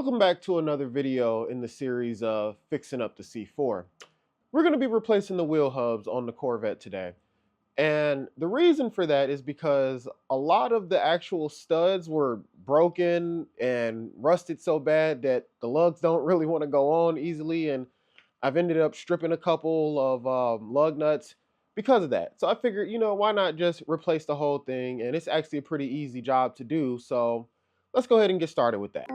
Welcome back to another video in the series of fixing up the C4. We're going to be replacing the wheel hubs on the Corvette today. And the reason for that is because a lot of the actual studs were broken and rusted so bad that the lugs don't really want to go on easily. And I've ended up stripping a couple of lug nuts because of that. So I figured, why not just replace the whole thing? And it's actually a pretty easy job to do. So let's go ahead and get started with that.